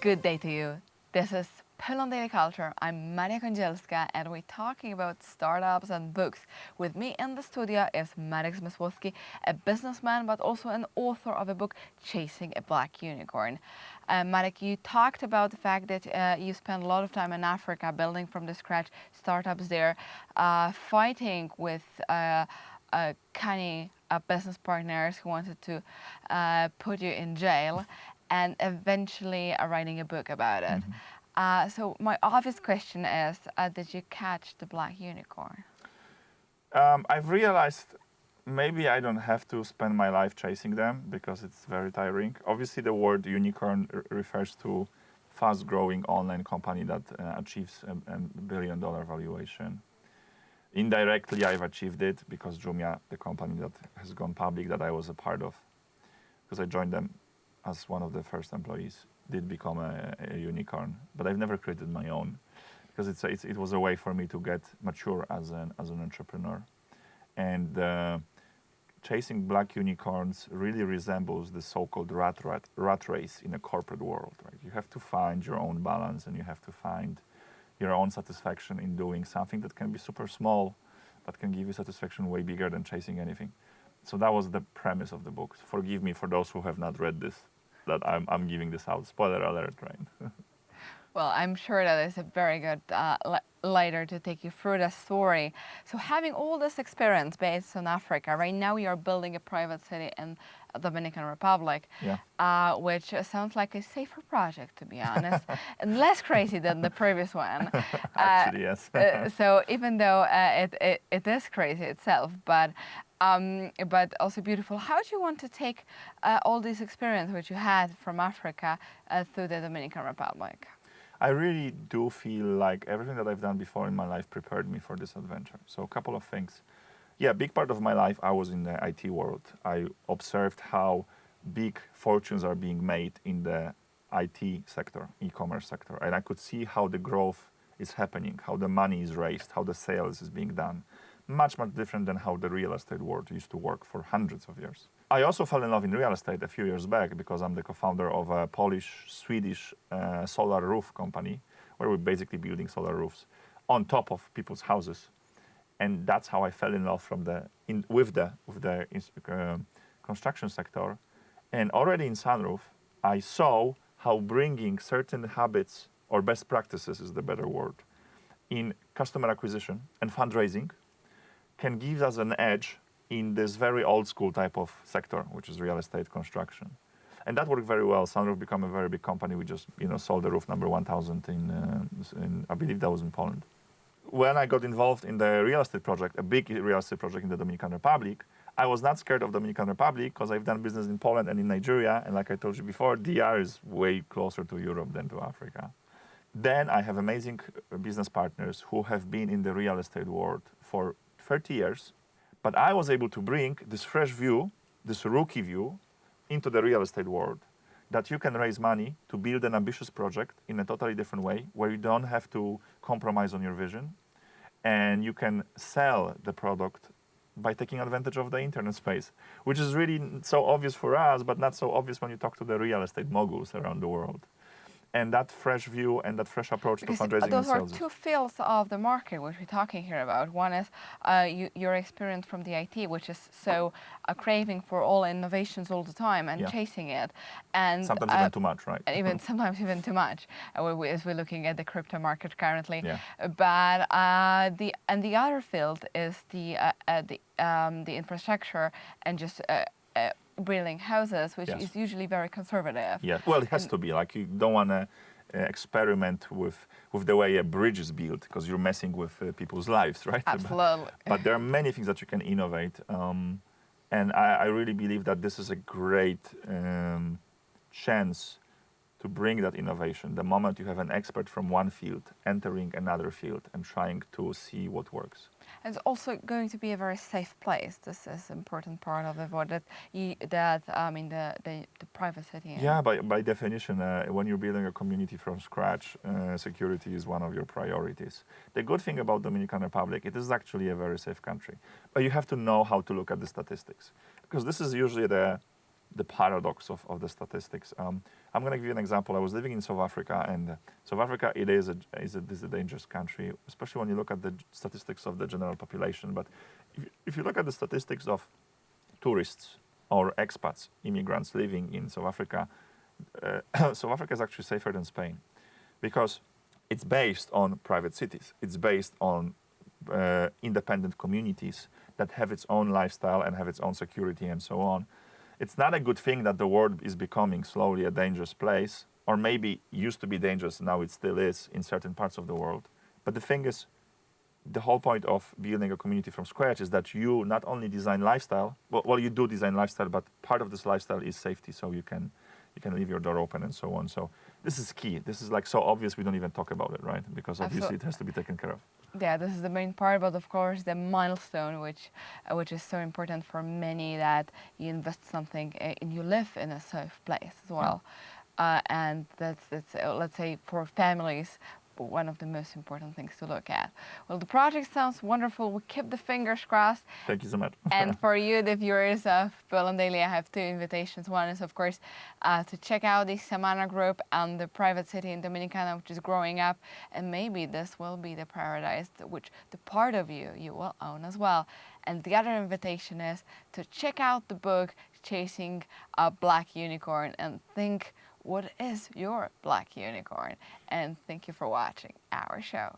Good day to you. This is Poland Daily Culture. I'm Maria Kądzielska and we're talking about startups and books. With me in the studio is Marek Zmysłowski, a businessman but also an author of a book, Chasing a Black Unicorn. Marek, you talked about the fact that you spent a lot of time in Africa building from the scratch startups there, fighting with canny business partners who wanted to put you in jail, and eventually writing a book about it. So my obvious question is, did you catch the black unicorn? I've realized maybe I don't have to spend my life chasing them because it's very tiring. Obviously, the word unicorn refers to fast-growing online company that achieves a billion-dollar valuation. Indirectly, I've achieved it because Jumia, the company that has gone public that I was a part of, because I joined them as one of the first employees, did become a unicorn. But I've never created my own because it was a way for me to get mature as an entrepreneur. And chasing black unicorns really resembles the so-called rat race in a corporate world. Right? You have to find your own balance and you have to find your own satisfaction in doing something that can be super small, but can give you satisfaction way bigger than chasing anything. So that was the premise of the book. Forgive me for those who have not read this, that I'm giving this out. Spoiler alert, right? Well, I'm sure that is a very good later to take you through the story. So having all this experience based on Africa, right now you're building a private city in Dominican Republic, which sounds like a safer project, to be honest, and less crazy than the previous one. Actually, yes. So even though it is crazy itself, but also beautiful. How do you want to take all this experience which you had from Africa through the Dominican Republic? I really do feel like everything that I've done before in my life prepared me for this adventure. So a couple of things. Yeah, a big part of my life I was in the IT world. I observed how big fortunes are being made in the IT sector, e-commerce sector. And I could see how the growth is happening, how the money is raised, how the sales is being done. Much, much different than how the real estate world used to work for hundreds of years. I also fell in love in real estate a few years back because I'm the co-founder of a Polish-Swedish solar roof company where we're basically building solar roofs on top of people's houses. And that's how I fell in love with the construction sector. And already in Sunroof, I saw how bringing certain habits or best practices is the better word in customer acquisition and fundraising can give us an edge in this very old school type of sector, which is real estate construction. And that worked very well. Sunroof became a very big company. We just sold the roof number 1,000 in I believe that was in Poland. When I got involved in the real estate project, a big real estate project in the Dominican Republic, I was not scared of Dominican Republic because I've done business in Poland and in Nigeria. And like I told you before, DR is way closer to Europe than to Africa. Then I have amazing business partners who have been in the real estate world for 30 years. But I was able to bring this fresh view, this rookie view, into the real estate world. That you can raise money to build an ambitious project in a totally different way, where you don't have to compromise on your vision. And you can sell the product by taking advantage of the internet space, which is really so obvious for us, but not so obvious when you talk to the real estate moguls around the world. And that fresh view and that fresh approach to fundraising and sales. Those are two fields of the market which we're talking here about. One is your experience from the IT, which is so craving for all innovations all the time and chasing it. And sometimes even too much, right? Sometimes even too much, as we're looking at the crypto market currently. Yeah. But the other field is the infrastructure and just building houses, which is usually very conservative. Yeah, well, it has to be. Like, you don't want to experiment with the way a bridge is built because you're messing with people's lives, right? Absolutely. But there are many things that you can innovate. And I really believe that this is a great chance to bring that innovation. The moment you have an expert from one field entering another field and trying to see what works. It's also going to be a very safe place. This is an important part of it. The private city. Yeah, by definition, when you're building a community from scratch, security is one of your priorities. The good thing about Dominican Republic, it is actually a very safe country, but you have to know how to look at the statistics, because this is usually the paradox of the statistics. I'm going to give you an example. I was living in South Africa, and South Africa, it is a dangerous country, especially when you look at the statistics of the general population. But if you look at the statistics of tourists or expats, immigrants living in South Africa, South Africa is actually safer than Spain because it's based on private cities. It's based on independent communities that have its own lifestyle and have its own security and so on. It's not a good thing that the world is becoming slowly a dangerous place, or maybe used to be dangerous, now it still is in certain parts of the world. But the thing is, the whole point of building a community from scratch is that you not only design lifestyle, well you do design lifestyle, but part of this lifestyle is safety, so you can leave your door open and so on. So this is key. This is like so obvious we don't even talk about it, right? Because obviously it has to be taken care of. Yeah, this is the main part, but of course the milestone, which is so important for many, that you invest something and you live in a safe place as well, and that's let's say for families, one of the most important things to look at. Well, the project sounds wonderful. We keep the fingers crossed. Thank you so much. And for you, the viewers of Poland Daily, I have two invitations. One is, of course, to check out the Samana Group and the private city in Dominicana, which is growing up. And maybe this will be the paradise, which the part of you will own as well. And the other invitation is to check out the book, Chasing a Black Unicorn, and think, what is your black unicorn? And thank you for watching our show.